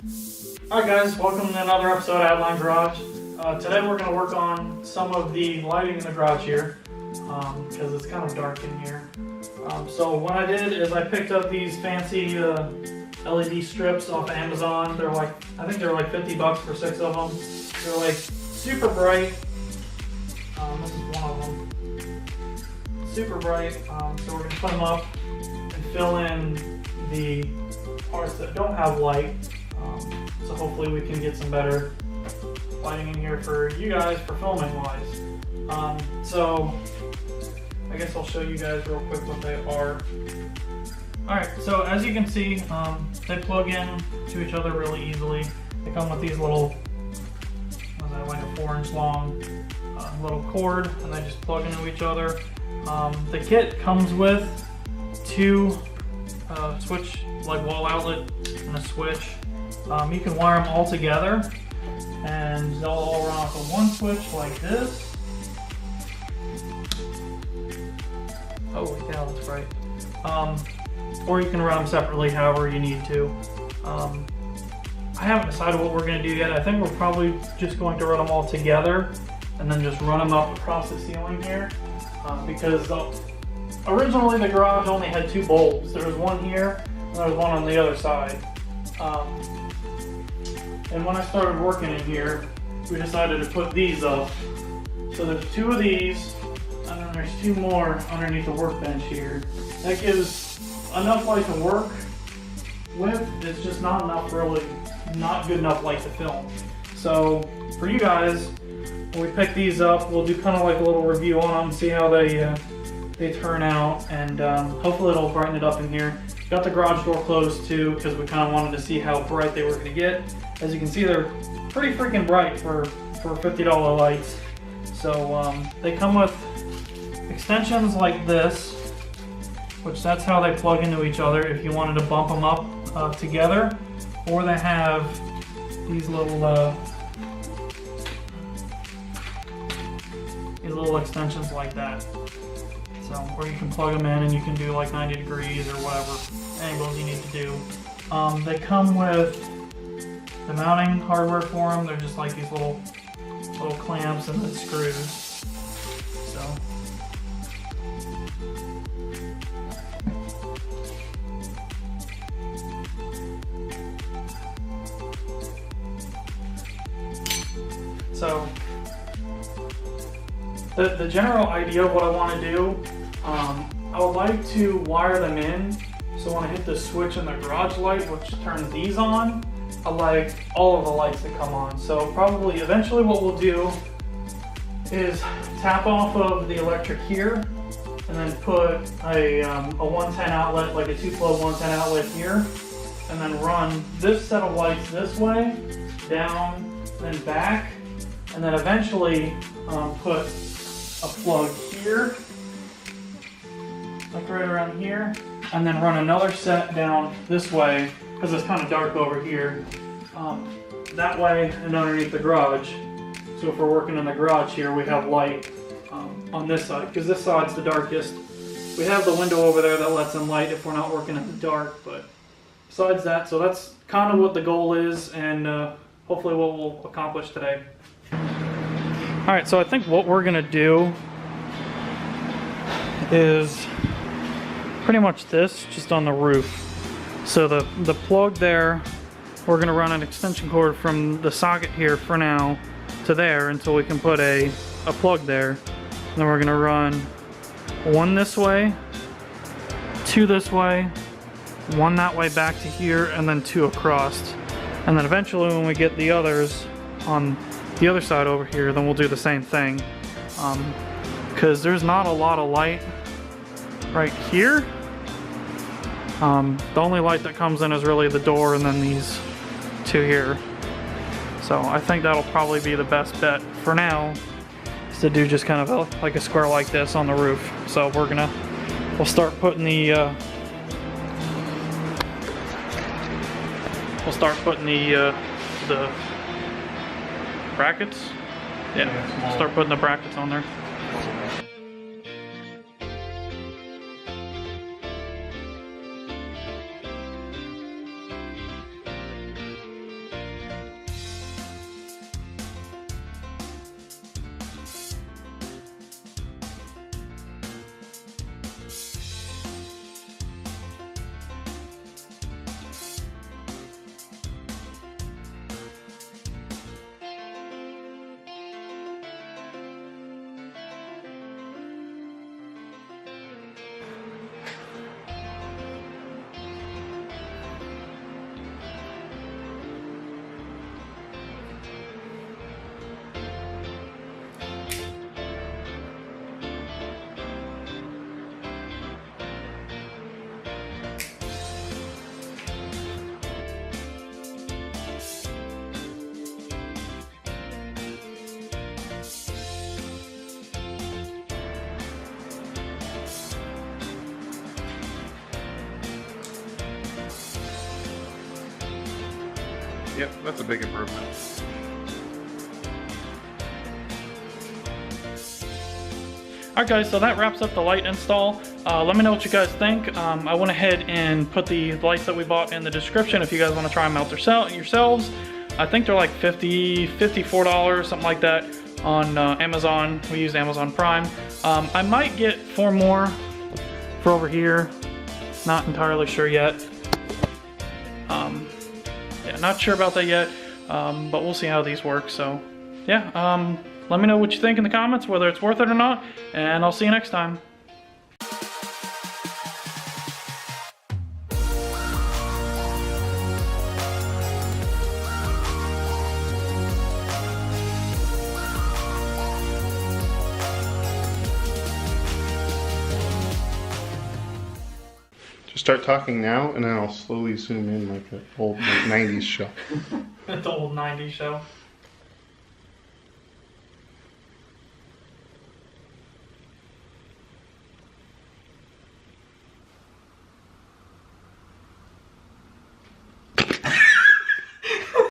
Alright guys, welcome to another episode of Outline Garage. Today we're going to work on some of the lighting in the garage here, because it's kind of dark in here. So what I did is I picked up these fancy LED strips off of Amazon. They're like, I think they're like 50 bucks for 6 of them. They're like super bright. This is one of them. Super bright. So we're going to put them up and fill in the parts that don't have light. So hopefully we can get some better lighting in here for you guys for filming wise. So I guess I'll show you guys real quick what they are. Alright, so as you can see, they plug in to each other really easily. They come with these little, like a 4-inch long little cord, and they just plug into each other. The kit comes with 2 switch, like wall outlet and a switch. You can wire them all together and they'll all run off of one switch like this. Oh yeah, that's right. Or you can run them separately however you need to. I haven't decided what we're going to do yet. I think we're probably just going to run them all together and then just run them up across the ceiling here. Because originally the garage only had 2 bulbs. There was one here and there was one on the other side. And when I started working in here, we decided to put these up. So there's 2 of these, and then there's 2 more underneath the workbench here. That gives enough light to work with. It's just not enough, really, not good enough light to film. So for you guys, when we pick these up, we'll do kind of like a little review on them, see how they turn out, and hopefully it'll brighten it up in here. Got the garage door closed too, because we kind of wanted to see how bright they were going to get. As you can see, they're pretty freaking bright for $50 lights. So they come with extensions like this, which that's how they plug into each other if you wanted to bump them up together. Or they have these little extensions like that. So where you can plug them in and you can do like 90 degrees or whatever angles you need to do. They come with the mounting hardware for them. They're just like these little clamps and then screws. So the general idea of what I want to do, I would like to wire them in, so when I hit the switch in the garage light, which turns these on, I like all of the lights that come on. So probably eventually what we'll do is tap off of the electric here, and then put a 110 outlet, like a 2-plug 110 outlet here, and then run this set of lights this way, down, then back, and then eventually put a plug here, like right around here, and then run another set down this way, because it's kind of dark over here, that way and underneath the garage. So if we're working in the garage here, we have light on this side, because this side's the darkest. We have the window over there that lets in light if we're not working in the dark, but besides that, so that's kind of what the goal is, and hopefully what we'll accomplish today. Alright, so I think what we're going to do is pretty much this, just on the roof. So the plug there, we're going to run an extension cord from the socket here for now to there until we can put a plug there. And then we're going to run 1 this way, 2 this way, 1 that way back to here, and then 2 across. And then eventually when we get the others on the other side over here, then we'll do the same thing. Because there's not a lot of light right here. The only light that comes in is really the door and then these 2 here. So I think that'll probably be the best bet for now, is to do just kind of like a square like this on the roof. So we'll start putting the brackets. Yeah, start putting the brackets on there. Yep, that's a big improvement. Alright guys, so that wraps up the light install. Let me know what you guys think. I went ahead and put the lights that we bought in the description if you guys want to try them out yourselves. I think they're like $50, $54, something like that on Amazon. We use Amazon Prime. I might get 4 more for over here. Not entirely sure yet. Yeah, not sure about that yet, but we'll see how these work. So yeah, let me know what you think in the comments, whether it's worth it or not, and I'll see you next time. Just start talking now, and then I'll slowly zoom in like an old 90s show. The old 90s show.